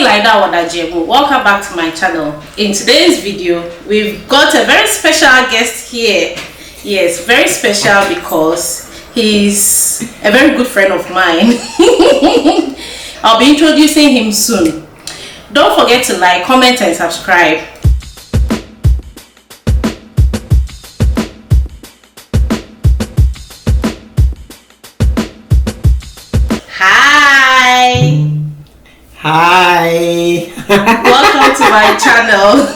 Welcome back to my channel. In today's video, we've got a very special guest here. Yes, very special because he's a very good friend of mine. I'll be introducing him soon. Don't forget to like, comment and subscribe. Hi. Welcome to my channel.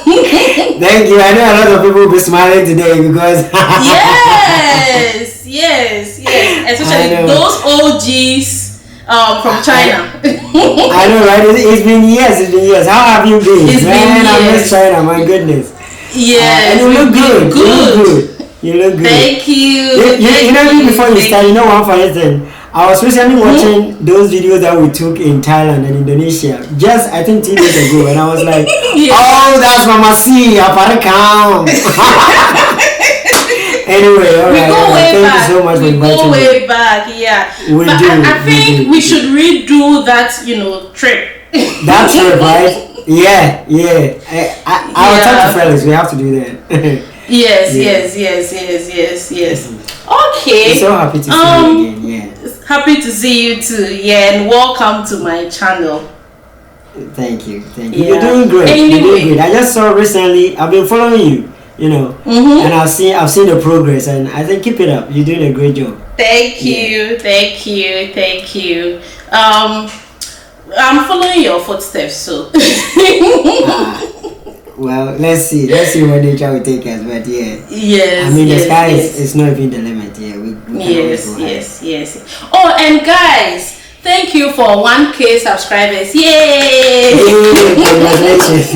Thank you. I know a lot of people will be smiling today because yes. Especially those OGs from China. I know, right? It's been years. How have you been? It's been years. I miss China. My goodness. Yes. And you look good. You look good. Thank you. You know me before you start. You know one funny thing. I was recently watching those videos that we took in Thailand and Indonesia, just I think 2 days ago, and I was like, oh, that's Mama C, Aparikam. Anyway, all right. Thank you so much for inviting me. We go way back, yeah. I think we should redo that, trip. That trip, right? Yeah. I will talk to fellas. We have to do that. Yes. Okay. I'm so happy to see you again. Yeah. Happy to see you too. Yeah, and welcome to my channel. Thank you. Yeah. You're doing great. Anyway. I just saw recently. I've been following you. And I've seen the progress, and I think keep it up. You're doing a great job. Thank you. I'm following your footsteps, so. Well, let's see what nature will take us, but yeah. Yes. I mean, the sky is not even the limit. Yeah, we yes. Oh, and guys, thank you for 1K subscribers. Yay! Congratulations.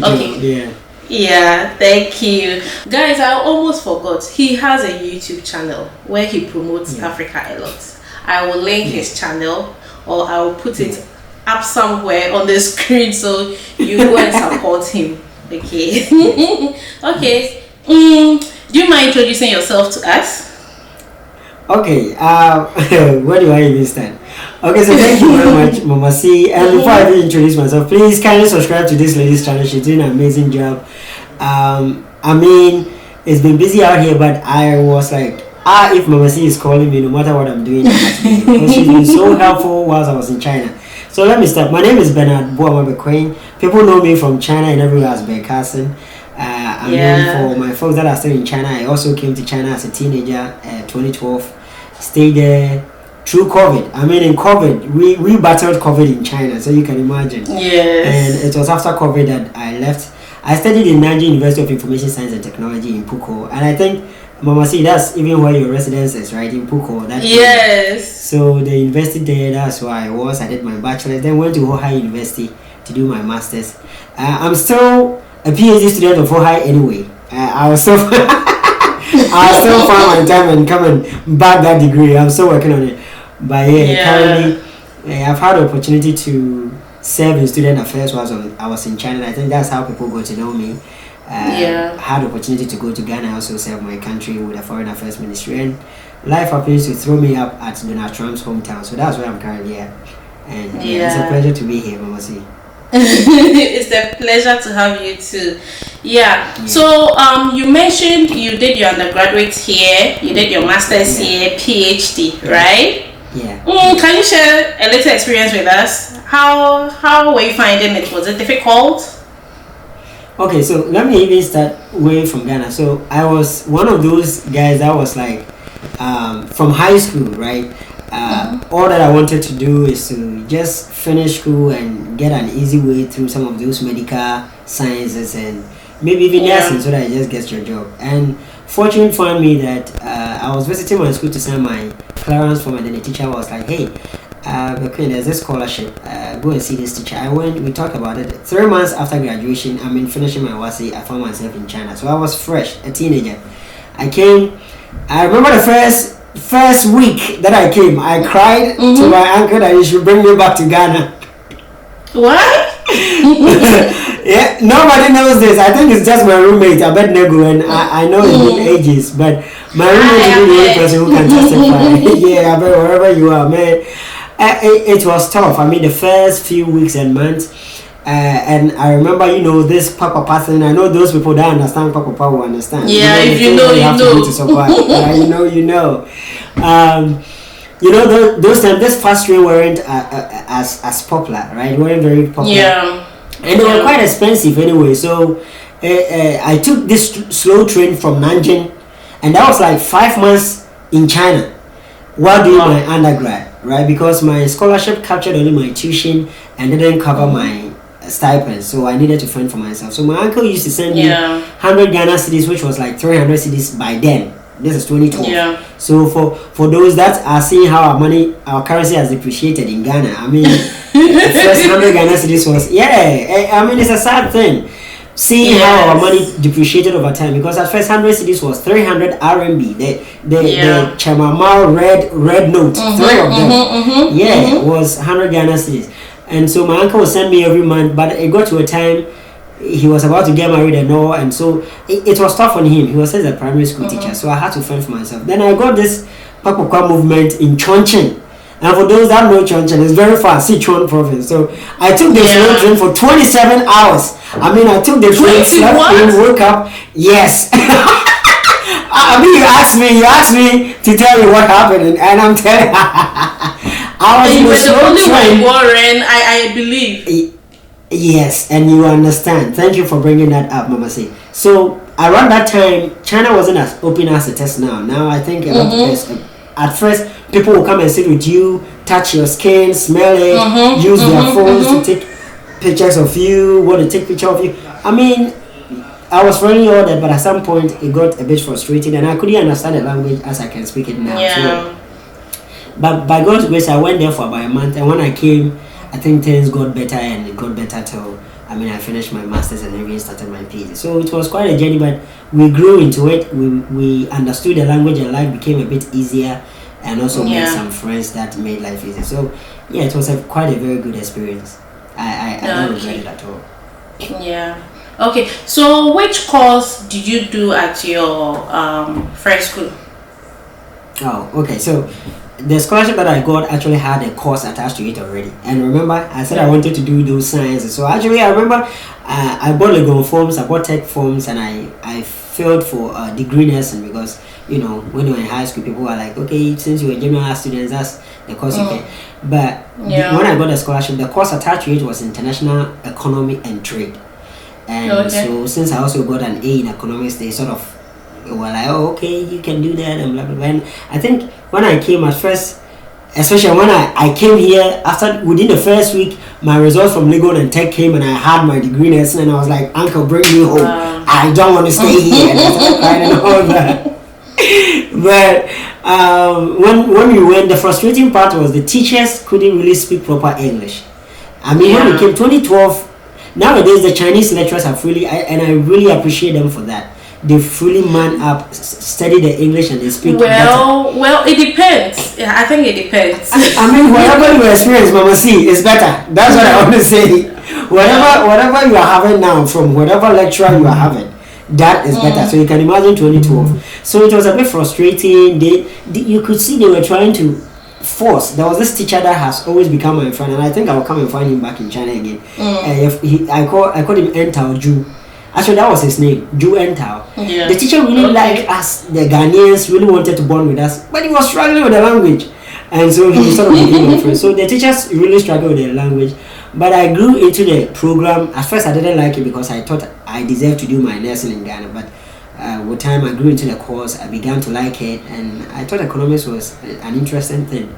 Okay. Yeah, thank you. Guys, I almost forgot. He has a YouTube channel where he promotes Africa a lot. I will link his channel, or I will put it up somewhere on the screen so you go and support him. Okay. Okay. Do you mind introducing yourself to us? Okay. Where do I even start? Okay, so thank you very much, Mama C. And before I even introduce myself, please kindly subscribe to this lady's channel. She's doing an amazing job. I mean, it's been busy out here, but I was like, if Mama C is calling me, no matter what I'm doing, because she's been so helpful whilst I was in China. So let me start. My name is Bernard Boamabequain. People know me from China and everywhere as Ben Carson. I mean, for my folks that are still in China, I also came to China as a teenager, 2012. Stayed there through COVID. I mean, in COVID, we battled COVID in China, so you can imagine. Yes. And it was after COVID that I left. I studied in Nanjing University of Information Science and Technology in Puko, and I think, Mama, see, that's even where your residence is, right? In Puko. Yes. So the university there, that's where I was. I did my bachelor's, then went to Ohio University to do my master's. I'm still a PhD student of Ohio anyway. I was still find my time and come and back that degree. I'm still working on it. But currently, I've had the opportunity to serve in student affairs while I was in China. I think that's how people got to know me. I had the opportunity to go to Ghana. I also serve my country with the Foreign Affairs Ministry, and life happens to throw me up at Donald Trump's hometown, so that's where I'm currently at. And it's a pleasure to be here, Mama C. It's a pleasure to have you too. So you mentioned you did your undergraduate here, you did your master's here, PhD, right? Can you share a little experience with us? How were you finding it? Was it difficult? Okay, so let me even start way from Ghana. So I was one of those guys that was like from high school, right? All that I wanted to do is to just finish school and get an easy way through some of those medical sciences and maybe even nursing, so that I just get your job. And fortune found me that I was visiting my school to sign my clearance form, and then the teacher was like, hey, Queen, there's this scholarship, go and see this teacher. I went, we talked about it. 3 months after graduation, I mean finishing my WASI, I found myself in China. So I was fresh, a teenager. I came, I remember the first week that I came, I cried to my uncle that he should bring me back to Ghana. What? Yeah, nobody knows this. I think it's just my roommate, Abednego, and I know it's been ages, but my roommate is the only person who can testify. Yeah, I bet wherever you are, man. It was tough. I mean, the first few weeks and months. And I remember, this Papa thing. I know those people that understand Papa will understand. Yeah, if you know, you know. To survive. You know. Those times, this fast train weren't as popular, right? Weren't very popular. Yeah. And they were quite expensive anyway. So I took this slow train from Nanjing, and that was like 5 months in China while doing my undergrad, right? Because my scholarship captured only my tuition and didn't cover my stipend, so I needed to fend for myself. So my uncle used to send me 100 Ghana cedis, which was like 300 cedis by then. This is 2012. Yeah. So for those that are seeing how our currency has depreciated in Ghana, I mean, first 100 Ghana cedis was I mean, it's a sad thing seeing how our money depreciated over time, because at first 100 cedis was 300 RMB. The Chamamau red note, three of them. Was 100 Ghana cedis. And so my uncle would send me every month, but it got to a time he was about to get married and all, and so it was tough on him. He was a primary school teacher, so I had to fend for myself. Then I got this Pakokwa movement in Chongqing, and for those that know Chongqing, it's very far, Sichuan province. So I took the slow train for 27 hours. I mean, I took the train, slept in, woke up. Yes. I mean, you asked me to tell you what happened, and I'm telling I was in the slow train. Warren, I believe. Yes, and you understand. Thank you for bringing that up, Mama C. So around that time, China wasn't as open as it is now. Now I think at first people will come and sit with you, touch your skin, smell it, use their phones to take pictures of you, want to take picture of you. I mean, I was running all that, but at some point it got a bit frustrating, and I couldn't understand the language as I can speak it now. Yeah. So, but by God's grace, I went there for about a month, and when I came, I think things got better, and it got better till I finished my master's and even started my PhD. So it was quite a journey, but we grew into it. We understood the language, and life became a bit easier, and also made some friends that made life easier. So it was quite a very good experience. I don't regret it at all. Yeah. Okay. So which course did you do at your first school? Oh, okay. So the scholarship that I got actually had a course attached to it already. And remember, I said I wanted to do those sciences. So actually, I remember I bought Legon forms, I bought tech forms, and I filled for degree nursing, because when you were in high school, people were like, okay, since you're a general student, that's the course you get. But when I got the scholarship, the course attached to it was international economy and trade. And so since I also got an A in economics, they sort of were like, oh, okay, you can do that, and blah blah blah. And I think when I came at first, especially when I came here, within the first week, my results from Legon and Tech came, and I had my degree in nursing, and I was like, Uncle, bring me home. I don't want to stay here. And I started crying and all that. But when we went, the frustrating part was the teachers couldn't really speak proper English. I mean, when we came 2012, nowadays the Chinese lecturers have really, and I really appreciate them for that. They fully man up, study the English, and they speak better. Well, it depends. Yeah, I think it depends. I mean, whatever you experience, Mama C, is better. That's what I want to say. Whatever you are having now, from whatever lecturer you are having, that is better. So you can imagine 2012. So it was a bit frustrating. You could see they were trying to force. There was this teacher that has always become my friend, and I think I will come and find him back in China again. I called him Entao Ju. Actually, that was his name, Ju Entao. Yeah. The teacher really liked us, the Ghanaians, really wanted to bond with us, but he was struggling with the language. And so he sort of became my friend. So the teachers really struggled with the language. But I grew into the program. At first, I didn't like it because I thought I deserved to do my nursing in Ghana. But with time, I grew into the course. I began to like it. And I thought economics was an interesting thing.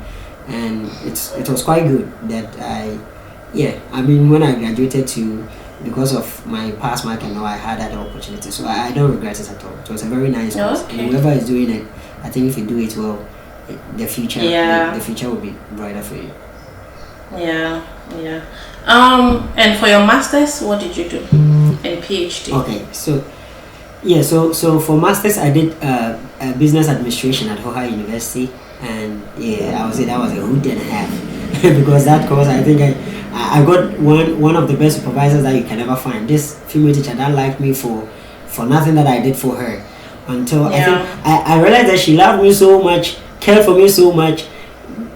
And it was quite good that when I graduated because of my past mark and all, I had that opportunity. So I don't regret it at all. It was a very nice course. And whoever is doing it, I think if you do it well, the future will be brighter for you. Yeah. And for your masters, what did you do? And PhD? Okay, so for masters, I did business administration at Hoha University, and I would say that was a hoot and a half because that course, I think I got one of the best supervisors that you can ever find. This female teacher that liked me for nothing that I did for her, until I think I realized that she loved me so much, cared for me so much,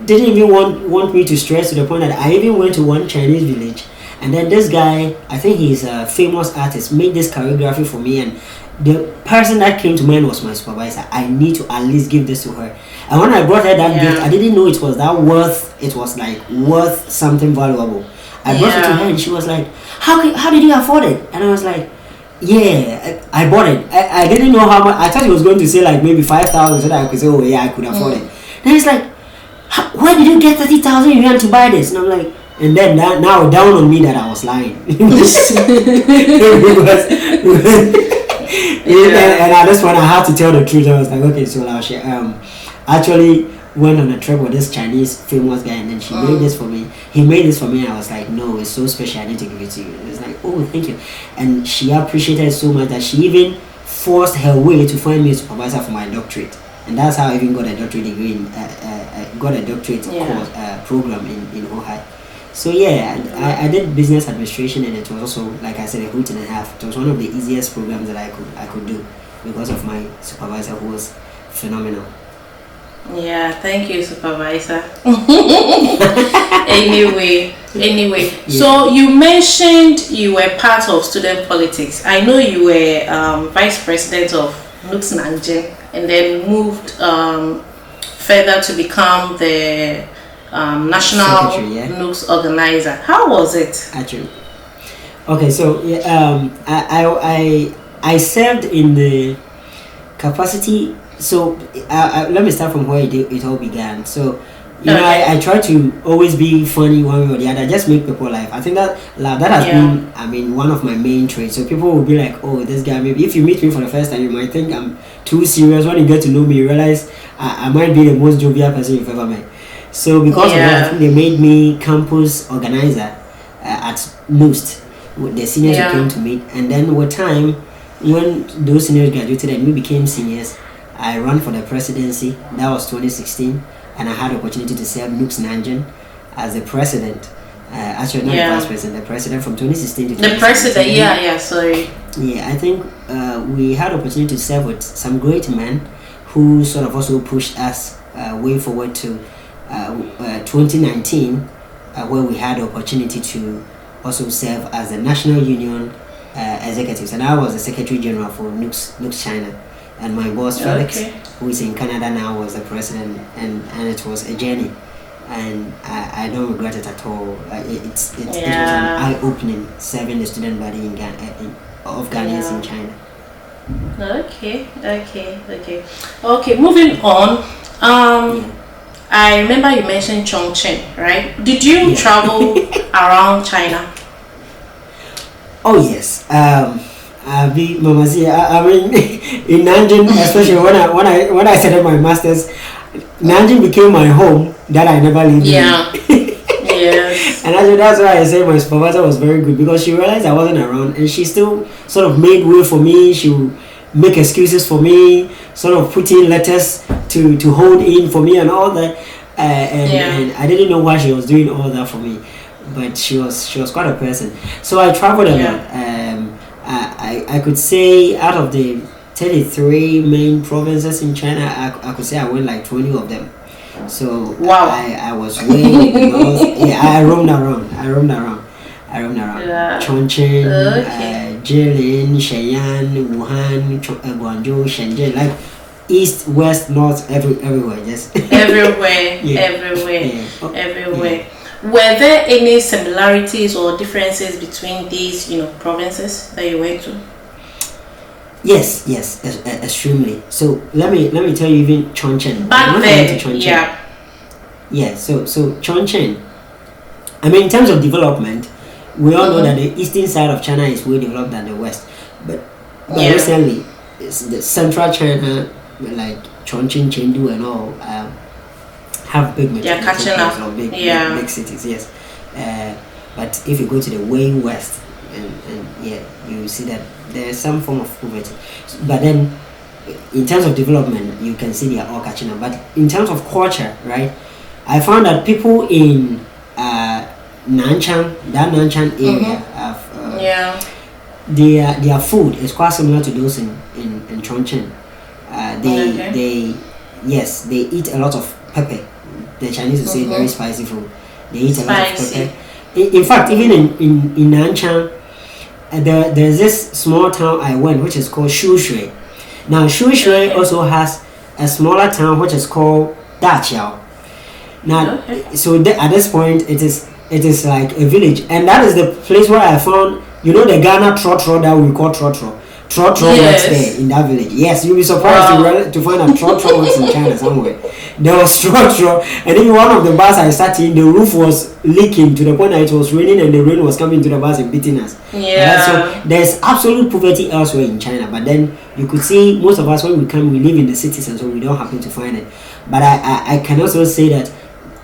didn't even want me to stress to the point that I even went to one Chinese village, and then this guy, I think he's a famous artist, made this choreography for me, and the person that came to mind was my supervisor. I need to at least give this to her. And when I brought her that gift, I didn't know it was that worth. It was like worth something valuable. I brought it to her, and she was like, "How did you afford it?" And I was like, "Yeah, I bought it. I didn't know how much. I thought he was going to say like maybe 5,000, so that I could say, oh yeah, I could afford it." Then he's like, "Where did you get 30,000 yuan to buy this?" And I'm like, and then now down on me that I was lying. And at this point I had to tell the truth. I was like, okay, so I'll share. Actually went on a trip with this Chinese famous guy, and then she made this for me. He made this for me, and I was like, no, it's so special, I need to give it to you. It's like, oh, thank you. And she appreciated it so much that she even forced her way to find me a supervisor for my doctorate. And that's how I even got a doctorate degree in, got a doctorate course, program in Ohio. So yeah, I did business administration, and it was also, like I said, a hoot and a half. It was one of the easiest programs that I could do because of my supervisor, who was phenomenal. Yeah, thank you, supervisor. Anyway, so you mentioned you were part of student politics. I know you were vice president of NUGS Nanjing, and then moved further to become the national NUGS organizer. How was it? Actually, okay, so I served in the capacity. So let me start from where it all began. So you know, I try to always be funny one way or the other, just make people laugh. I think that has been, I mean, one of my main traits. So people will be like, oh, this guy, maybe if you meet me for the first time, you might think I'm too serious. When you get to know me, you realize I might be the most jovial person you've ever met. So because of that, I think they made me campus organizer at NUGS, with the seniors who came to meet. And then with time, when those seniors graduated and we became seniors, I ran for the presidency. That was 2016, and I had the opportunity to serve NUGS Nanjing as the president. Actually, not the vice president, the president from 2016 to 2017. The president, sorry. Yeah, I think we had the opportunity to serve with some great men who sort of also pushed us way forward to 2019, where we had the opportunity to also serve as the National Union executives, and I was the Secretary General for NUGS China. And my boss Felix, who is in Canada now, was the president, and it was a journey, and I don't regret it at all. It was an eye-opening serving the student body of Ghanaians in China. Okay. Moving on. I remember you mentioned Chongqing, right? Did you travel around China? Oh yes. I mean, in Nanjing, especially when I started my masters, Nanjing became my home that I never lived in. Yes. And actually, that's why I say my supervisor was very good, because she realized I wasn't around, and she still sort of made way for me. She would make excuses for me, sort of put in letters to hold in for me and all that. And I didn't know why she was doing all that for me, but she was quite a person. So I traveled a lot. I could say out of the 33 main provinces in China, I could say I went like 20 of them. So I was way north. I roamed around. Chongqing, Jilin, Shenyang, Wuhan, Guangzhou, Shenzhen, like east, west, north, everywhere. Just everywhere. Were there any similarities or differences between these, provinces that you went to? Yes, extremely. So let me tell you, even Chongqing. Back then, So Chongqing, I mean, in terms of development, we all know that the eastern side of China is way developed than the west. But recently, it's the central China, like Chongqing, Chengdu, and all, have big metropolis or big cities. Yes. But if you go to the way west, and you see that there's some form of poverty. But then, in terms of development, you can see they are all catching up. But in terms of culture, right, I found that people in Nanchang area have their food is quite similar to those in Chongqing. They eat a lot of pepper, the Chinese will say very spicy food. They eat a lot of pepper. In fact, even in Nanchang, there's this small town I went, which is called Shushui. Now Shushui also has a smaller town which is called Daqiao. Now, so at this point, it is like a village, and that is the place where I found, you know, the Ghana trotro that we call trotro. Trotro works there in that village. Yes, you'll be surprised to find out trotro works in China somewhere. There was trotro, and then one of the bars I sat in, the roof was leaking to the point that it was raining, and the rain was coming to the bars and beating us. Yeah. So there's absolute poverty elsewhere in China, but then you could see most of us when we come, we live in the cities, and so we don't happen to find it. But I can also say that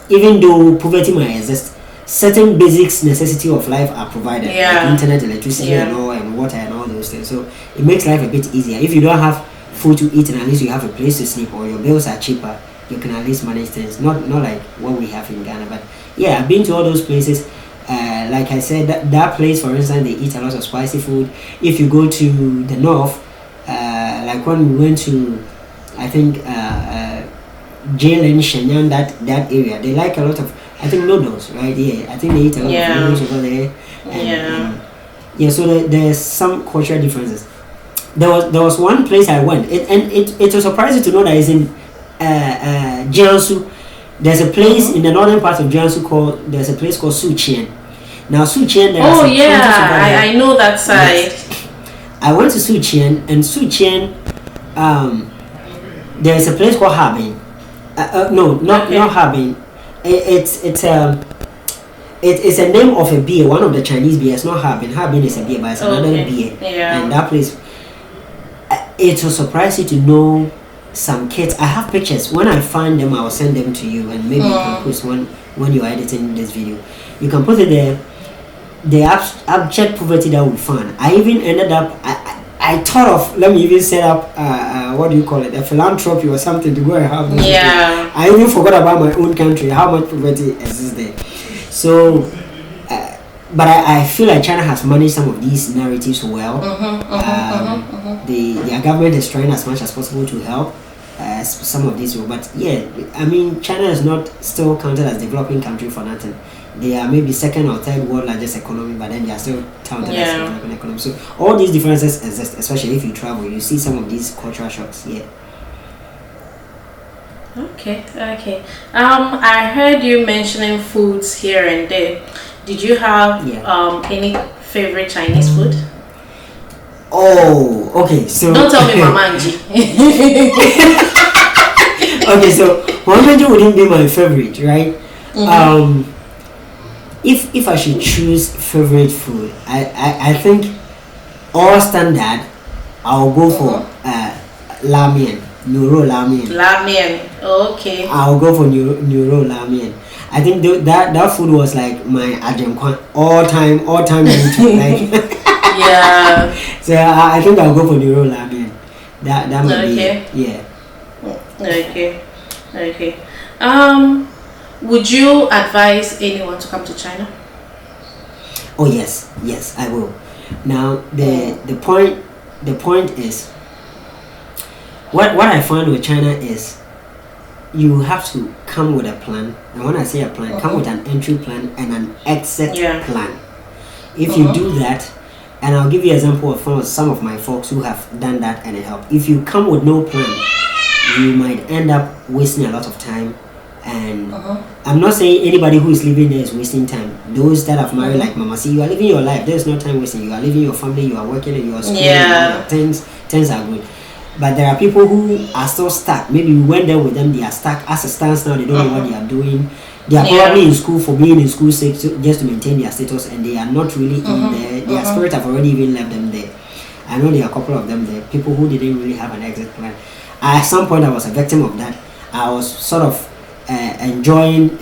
even though poverty might exist, certain basic necessities of life are provided, like internet, electricity, and water and all those things. So it makes life a bit easier. If you don't have food to eat and at least you have a place to sleep, or your bills are cheaper, you can at least manage things. Not like what we have in Ghana, but yeah, I've been to all those places. Like I said, that place, for instance, they eat a lot of spicy food. If you go to the north, like when we went to, I think, Jalen, Shenyang, that area, they like a lot of, I think, noodles, right? Yeah, I think they eat a lot of noodles over there. And so there's some cultural differences. There was one place I went, it was surprising to know that it's in Jiangsu. There's a place in the northern part of Jiangsu there's a place called Suqian. Now Suqian, I know that side. Yes. I went to Suqian, and Suqian, there's a place called Harbin. Not Harbin. It's a name of a beer, one of the Chinese beers. Not Harbin. Harbin is a beer, but it's another beer. Yeah. And that place, it will surprise you to know some kids. I have pictures. When I find them, I will send them to you, and maybe you can post one when you are editing this video. You can put it there. The abject poverty that we found. I even ended up. I thought of, let me even set up what do you call it, a philanthropy or something to go and have this. Yeah. I even forgot about my own country, how much poverty exists there. So, but I feel like China has managed some of these narratives well. Their government is trying as much as possible to help some of these. But yeah, I mean, China is not still counted as developing country for nothing. They are maybe second or third world largest economy, but then they are still counted as developing economy. So all these differences exist, especially if you travel. You see some of these cultural shocks. Yeah. Okay. I heard you mentioning foods here and there. Did you have any favorite Chinese food? Oh, okay. So don't tell me Mamanji. Okay, so Mamanji wouldn't be my favorite, right? If I should choose favorite food, I think all standard, I'll go for ramen, Nuro ramen. Ramen, okay. I'll go for Nuro ramen. I think that food was like my Ajenkwan all time like. Yeah. So I think I'll go for Nuro ramen. That might be, yeah. Okay. Would you advise anyone to come to China? Oh yes, I will. Now the point is, what I find with China is you have to come with a plan, and when I say a plan, come with an entry plan and an exit plan. If you do that, and I'll give you an example of some of my folks who have done that and it helped. If you come with no plan, you might end up wasting a lot of time. And I'm not saying anybody who is living there is wasting time. Those that have married like Mama, see, you are living your life. There's no time wasting. You are living your family. You are working and you are schooling. Things are good. But there are people who are still stuck. Maybe we went there with them. They are stuck as it stands now. They don't know what they are doing. They are probably in school for being in school sake just to maintain their status, and they are not really in there. Their spirit have already even left them there. I know there are a couple of them there. People who didn't really have an exit plan. At some point, I was a victim of that. I was sort of enjoying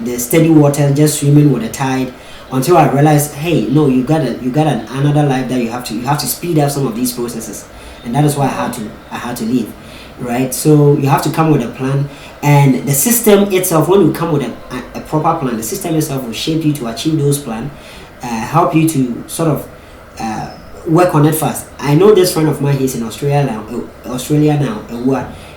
the steady water, just swimming with the tide, until I realized, hey, no, you got another life that you have to speed up some of these processes, and that is why I had to leave, right? So you have to come with a plan, and the system itself, when you come with a proper plan, the system itself will shape you to achieve those plans, help you to sort of work on it fast. I know this friend of mine, he's in Australia now,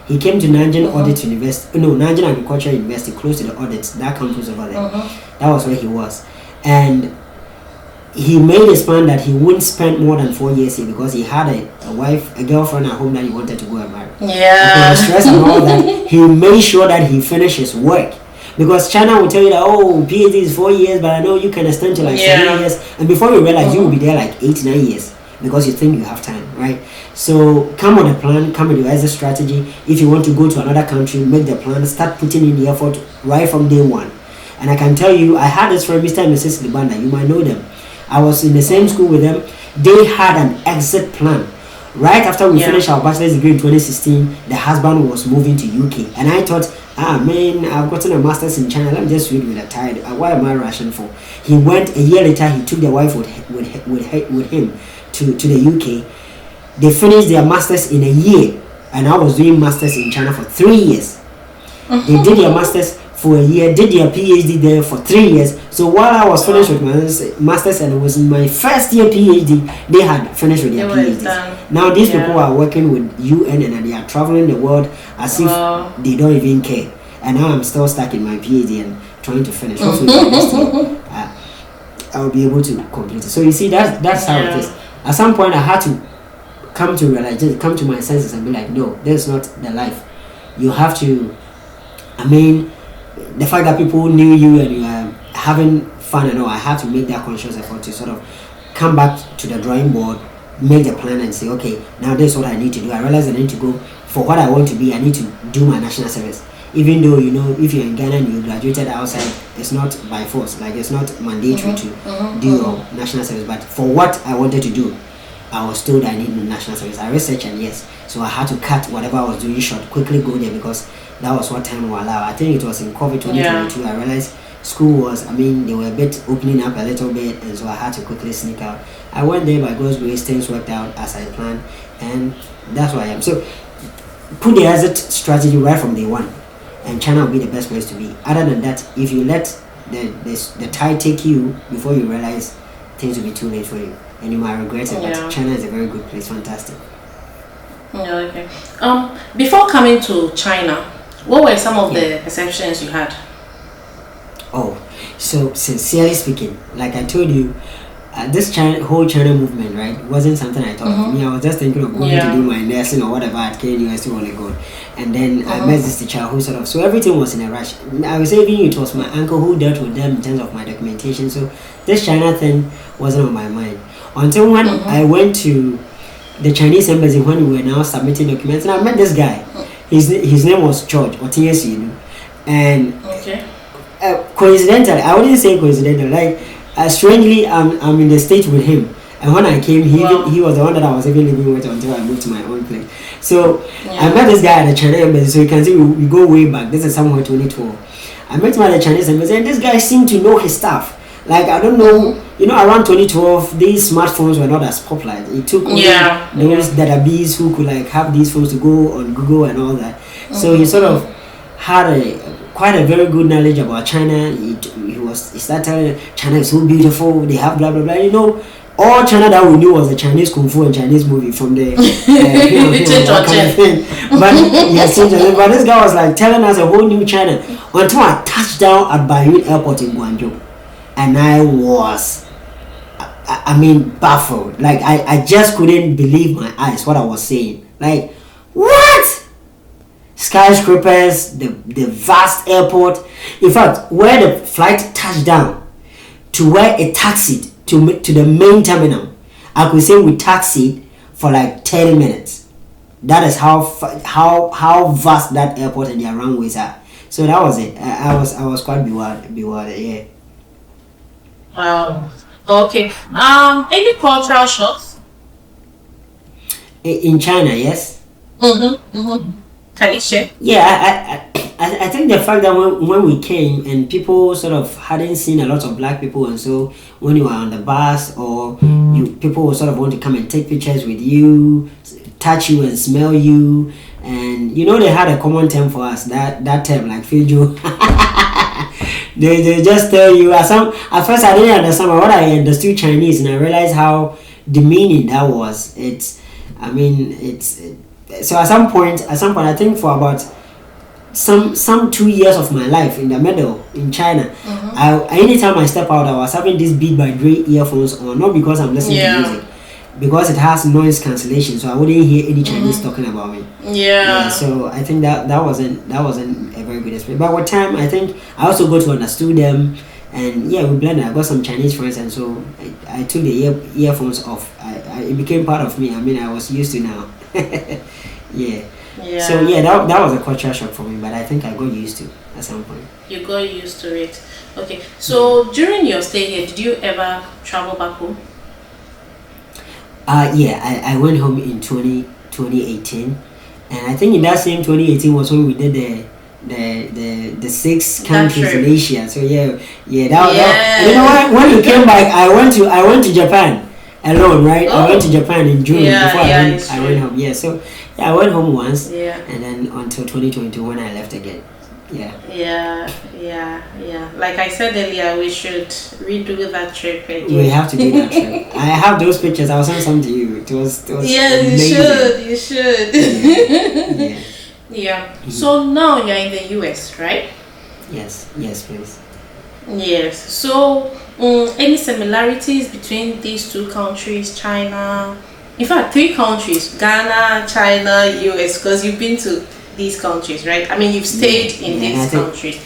He came to Nanjing Audit University, no, Nanjing Agricultural University, close to the audit, that campus over there. That was where he was. And he made his plan that he wouldn't spend more than 4 years here because he had a wife, a girlfriend at home that he wanted to go and marry. Yeah. Stress and all that. He made sure that he finished his work. Because China will tell you that, oh, PhD is 4 years, but I know you can extend to like 7 years. And before you realize, you will be there like 8-9 years because you think you have time, right? So come with a plan, come with your exit strategy. If you want to go to another country, make the plan, start putting in the effort right from day one. And I can tell you, I had this friend, Mr. and Mrs. Libanda, you might know them. I was in the same school with them. They had an exit plan. Right after we finished our bachelor's degree in 2016, the husband was moving to UK. And I thought, man, I've gotten a master's in China. Let me just read with a tide. What am I rushing for? He went a year later. He took the wife with him to the UK. They finished their masters in a year, and I was doing masters in China for 3 years. They did their masters for a year, did their PhD there for 3 years. So while I was finished with my masters and it was my first year PhD, they had finished with their PhDs. Now these people are working with UN and they are traveling the world as if they don't even care. And now I'm still stuck in my PhD and trying to finish. Hopefully next year I'll be able to complete it. So you see, that's how it is. At some point I had to come to realize, just come to my senses and be like, no, that's not the life. You have to, the fact that people knew you and you are having fun and all, I have to make that conscious effort to sort of come back to the drawing board, make the plan and say, okay, now this is what I need to do. I realize I need to go for what I want to be. I need to do my national service. Even though, you know, if you're in Ghana and you graduated outside, it's not by force, like it's not mandatory to do your national service. But for what I wanted to do, I was told I need national service. I researched and yes, so I had to cut whatever I was doing short, quickly go there because that was what time will allow. I think it was in COVID 2022. I realized school was, they were a bit opening up a little bit, and so I had to quickly sneak out. I went there by God's grace, things worked out as I planned, and that's where I am. So put the exit strategy right from day one, and China will be the best place to be. Other than that, if you let the tide take you before you realize, things will be too late for you, and you might regret it. But China is a very good place, fantastic. Yeah, okay. Before coming to China, what were some of the perceptions you had? Oh, so sincerely speaking, like I told you, this whole China movement, right, wasn't something I thought of. I was just thinking of going to do my nursing or whatever at KNUST on the go. And then I met this teacher who sort of, so everything was in a rush. I was saying it was my uncle who dealt with them in terms of my documentation. So this China thing wasn't on my mind. Until when I went to the Chinese embassy when we were now submitting documents, and I met this guy. His name was George Otinyesi, and coincidentally, I wouldn't say coincidental, like strangely, I'm in the States with him, and when I came, he was the one that I was even living with until I moved to my own place. So I met this guy at the Chinese embassy. So you can see we go way back. This is somewhere 2012. I met him at the Chinese embassy, and this guy seemed to know his stuff. Like, I don't know, around 2012, these smartphones were not as popular. It took only those database who could like have these phones to go on Google and all that. So he sort of had quite a very good knowledge about China. He started telling China is so beautiful. They have blah blah blah. All China that we knew was the Chinese kung fu and Chinese movie from the that kind of thing. But this guy was like telling us a whole new China until I touched down at Bayun Airport in Guangzhou. And I was, baffled. Like, I just couldn't believe my eyes, what I was saying. Like, what? Skyscrapers, the vast airport. In fact, where the flight touched down to where it taxied to the main terminal, I could say we taxied for like 30 minutes. That is how vast that airport and their runways are. So that was it. I was quite bewildered, yeah. Okay. Any cultural shocks? In China, yes. Can you share? Yeah, I think the fact that when we came and people sort of hadn't seen a lot of black people, and so when you were on the bus or people would sort of want to come and take pictures with you, touch you and smell you, and they had a common term for us, that term like Fijo. They just tell you. At first I didn't understand, but when I understood Chinese and I realized how demeaning that was, it's so at some point, I think for about some 2 years of my life in the middle in China, anytime I step out, I was having this Beat by Dre earphones on, not because I'm listening to music, because it has noise cancellation, so I wouldn't hear any Chinese talking about me. So I think that wasn't a very good experience. But with time, I think I also got to understand them, and we blended. I got some Chinese friends, and so I took the earphones off. It became part of me. I mean, I was used to now. So that was a culture shock for me, but I think I got used to at some point. You got used to it. Okay. So during your stay here, did you ever travel back home? I went home in 2018, and I think in that same 2018 was when we did the 6 countries in Asia. So that and you know what? When we came back, I went to Japan alone, right? I went to Japan in June before I went home. So I went home once, and then until 2022 when I left again. Like I said earlier, we should redo that trip again. We have to do that trip. I have those pictures. I'll send some to you. It was amazing. You should. So now you're in the US, right? Yes, please. Yes. So any similarities between these 2 countries, China? In fact, 3 countries: Ghana, China, US, because you've been to these countries, right? I mean, you've stayed in these countries.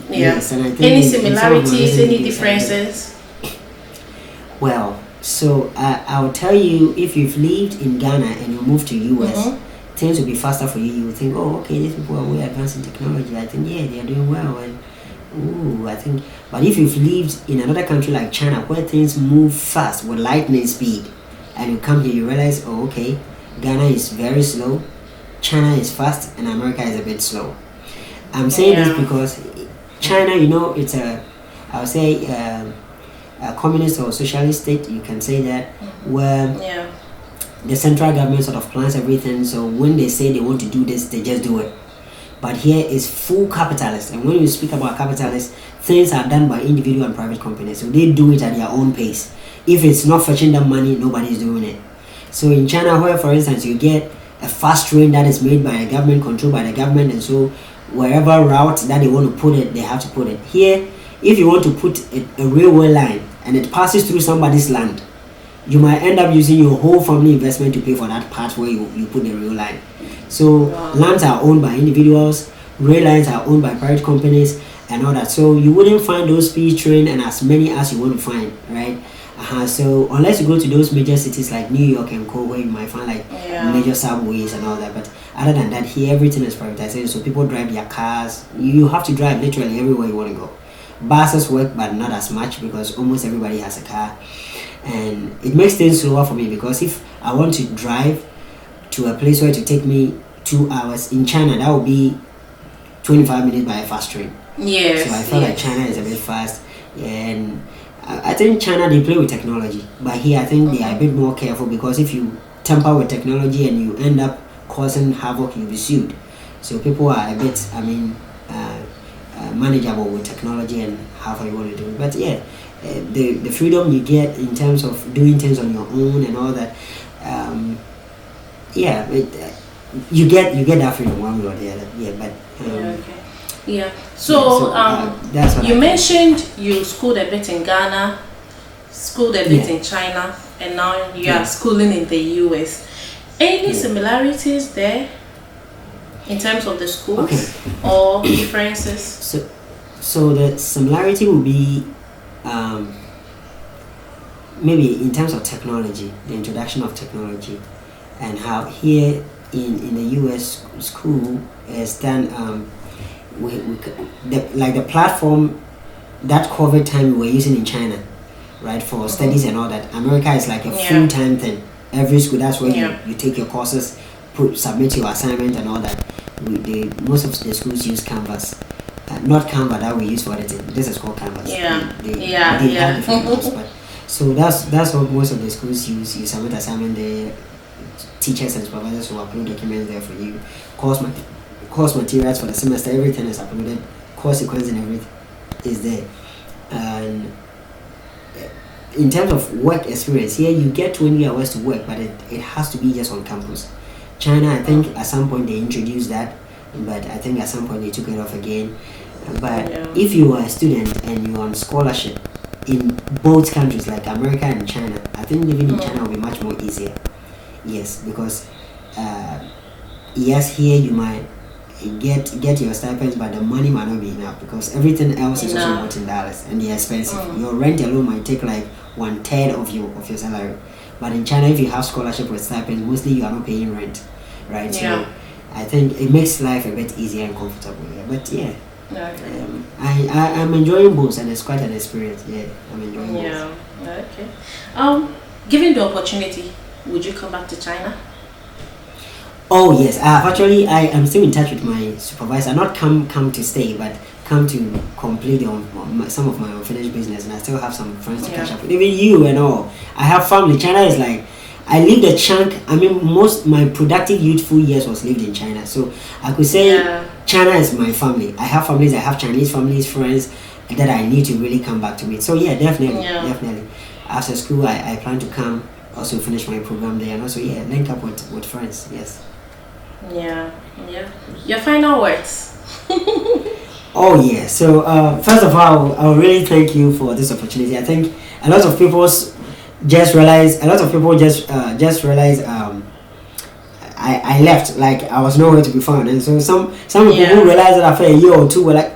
Yes, and I think any similarities, any differences? Well, so I'll tell you, if you've lived in Ghana and you move to US, things will be faster for you. You will think, oh, okay, these people are way advanced in technology. I think, they are doing well. And I think, but if you've lived in another country like China, where things move fast with lightning speed, and you come here, you realize, oh, okay, Ghana is very slow, China is fast, and America is a bit slow. I'm saying this because China, it's I would say a communist or socialist state, you can say that, where the central government sort of plans everything, so when they say they want to do this, they just do it. But here is full capitalist, and when you speak about capitalist, things are done by individual and private companies, so they do it at their own pace. If it's not fetching them money, nobody's doing it. So in China, where for instance you get a fast train that is made by the government, controlled by the government, and so wherever route that they want to put it, they have to put it. Here, if you want to put a railway line and it passes through somebody's land, you might end up using your whole family investment to pay for that part where you put the rail line. So lands are owned by individuals, rail lines are owned by private companies and all that. So you wouldn't find those speed train and as many as you want to find, right? So unless you go to those major cities like New York and Co, where you might find like major subways and all that, but other than that, here everything is privatized. So people drive their cars. You have to drive literally everywhere you want to go. Buses work, but not as much because almost everybody has a car, and it makes things slower for me because if I want to drive to a place where it will take me 2 hours in China, that would be 25 minutes by a fast train. So I feel like China is a bit fast, and I think China, they play with technology, but here I think they are a bit more careful because if you tamper with technology and you end up causing havoc, you'll be sued. So people are a bit, manageable with technology and how you want to do it. But the freedom you get in terms of doing things on your own and all that, you get that freedom one way or the other. So that's what you mentioned you schooled a bit in Ghana, schooled a bit in China, and now you are schooling in the US. Any similarities there in terms of the schools or differences? So the similarity will be maybe in terms of technology, the introduction of technology, and how here in the US school is done. The platform that COVID time we were using in China, right, for studies and all that. America is like a full-time thing. Every school, that's where you take your courses, submit your assignment and all that. Most of the schools use Canvas, not Canva that we use for editing. This is called Canvas. They have different tools, but so that's what most of the schools use. You submit assignment there. Teachers and supervisors will upload documents there for you. Course materials for the semester, everything is uploaded. Course sequence and everything is there. And in terms of work experience, here you get 20 hours to work, but it has to be just on campus. China, I think at some point they introduced that, but I think at some point they took it off again. But if you are a student and you're on scholarship in both countries, like America and China, I think living in China will be much more easier. Yes, because yes, here you might get your stipends, but the money might not be enough because everything else is also bought in dollars and they're expensive. Your rent alone might take like 1/3 of your salary. But in China, if you have scholarship with stipends, mostly you are not paying rent, right? So I think it makes life a bit easier and comfortable. Yeah. But yeah, I'm enjoying both, and it's quite an experience. Yeah, I'm enjoying both. Yeah. Okay. Given the opportunity, would you come back to China? Oh yes, actually I am still in touch with my supervisor. Not come to stay, but come to complete some of my unfinished business, and I still have some friends to catch up with. Even you and all. I have family. China is like, I lived a chunk. I mean, most my productive youthful years was lived in China, so I could say China is my family. I have families. I have Chinese families, friends that I need to really come back to meet. So yeah, definitely. After school, I plan to come also finish my program there, and also link up with friends. Yes. Yeah. Your final words. Oh yeah. So first of all, I will really thank you for this opportunity. I think a lot of people just realize. I left, like I was nowhere to be found, and so some people who realized that after a year or two were like,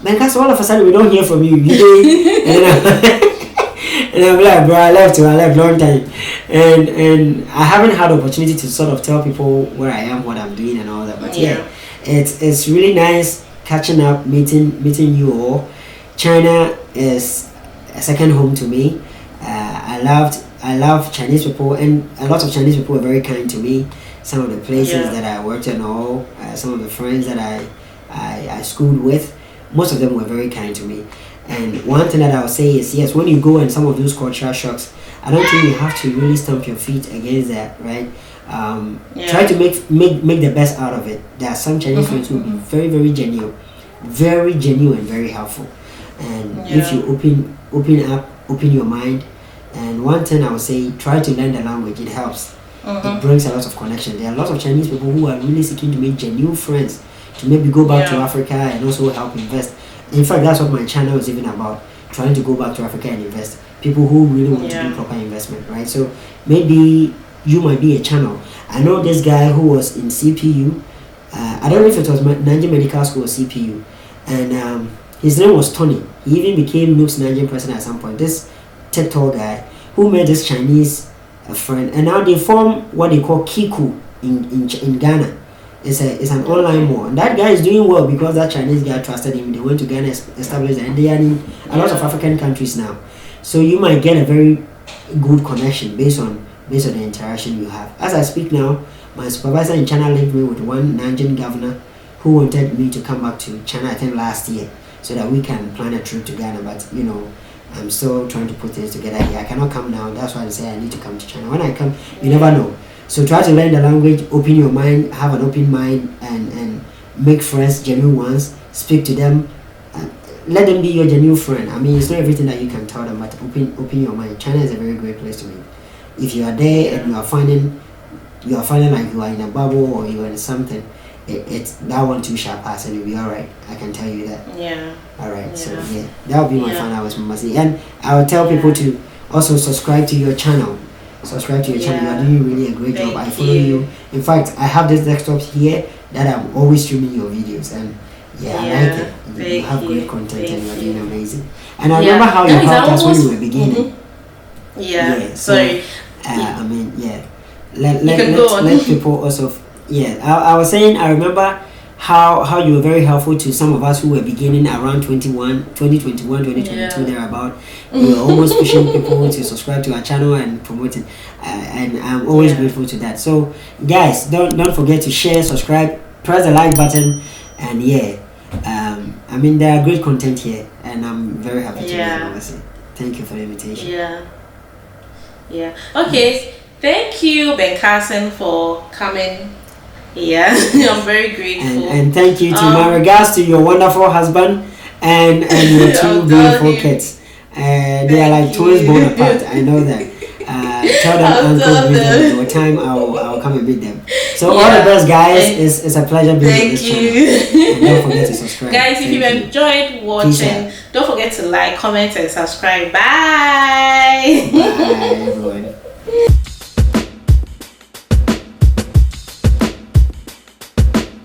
man, that's all of a sudden we don't hear from you. And I'm like, bro, I left long time, and I haven't had the opportunity to sort of tell people where I am, what I'm doing, and all that. But it's really nice catching up, meeting you all. China is a second home to me. I love Chinese people, and a lot of Chinese people were very kind to me. Some of the places that I worked in, some of the friends that I schooled with, most of them were very kind to me. And one thing that I would say is, yes, when you go in some of those cultural shocks, I don't think you have to really stamp your feet against that, right? Try to make the best out of it. There are some Chinese friends who will be very, very genuine, very helpful. And if you open your mind, and one thing I would say, try to learn the language. It helps. It brings a lot of connection. There are a lot of Chinese people who are really seeking to make genuine friends, to maybe go back to Africa and also help invest. In fact, that's what my channel is even about, trying to go back to Africa and invest. People who really want to do proper investment, right? So maybe you might be a channel. I know this guy who was in CPU. I don't know if it was Nigerian Medical School or CPU. And his name was Tony. He even became NUGS Nigerian president at some point. This TikTok guy who made this Chinese friend. And now they form what they call Kiku in Ghana. It's an online mall, and that guy is doing well because that Chinese guy trusted him. They went to Ghana, established, and they are in a lot of African countries now. So you might get a very good connection based on the interaction you have. As I speak now, my supervisor in China linked me with one Nigerian governor who wanted me to come back to China, I think last year, so that we can plan a trip to Ghana. But I'm still trying to put things together here. I cannot come now. That's why I say I need to come to China. When I come, you never know. So try to learn the language, open your mind, have an open mind, and make friends, genuine ones. Speak to them, let them be your genuine friend. I mean, it's not everything that you can tell them, but open your mind. China is a very great place to be. If you are there and you are finding like you are in a bubble or you are in something, it's that one too shall pass and you'll be all right. I can tell you that. All right. So that will be my final words, Mama. And I will tell people to also subscribe to your channel. You are doing really a great job. I follow you. In fact, I have this desktop here that I'm always streaming your videos, and I like it. You have great content and you're doing amazing. And I remember how you helped us when we were beginning. Sorry. Let people also. I was saying, I remember how you were very helpful to some of us who were beginning around 2022 thereabout. You were almost pushing people to subscribe to our channel and promote it, and I'm always grateful to that. So guys, don't forget to share, subscribe, press the like button, and I mean, there are great content here, and I'm very happy to be here, honestly. Thank you for the invitation. Okay, thank you, Ben Carson, for coming. I'm very grateful. And thank you to my regards to your wonderful husband and your two beautiful kids. They are like twins born apart. I know that. Tell them Uncle with them. Time I'll come and meet them. So all the best, guys. It's a pleasure being on this channel. And don't forget to subscribe. Guys, if you enjoyed watching, don't forget to like, comment, and subscribe. Bye. Bye, everyone.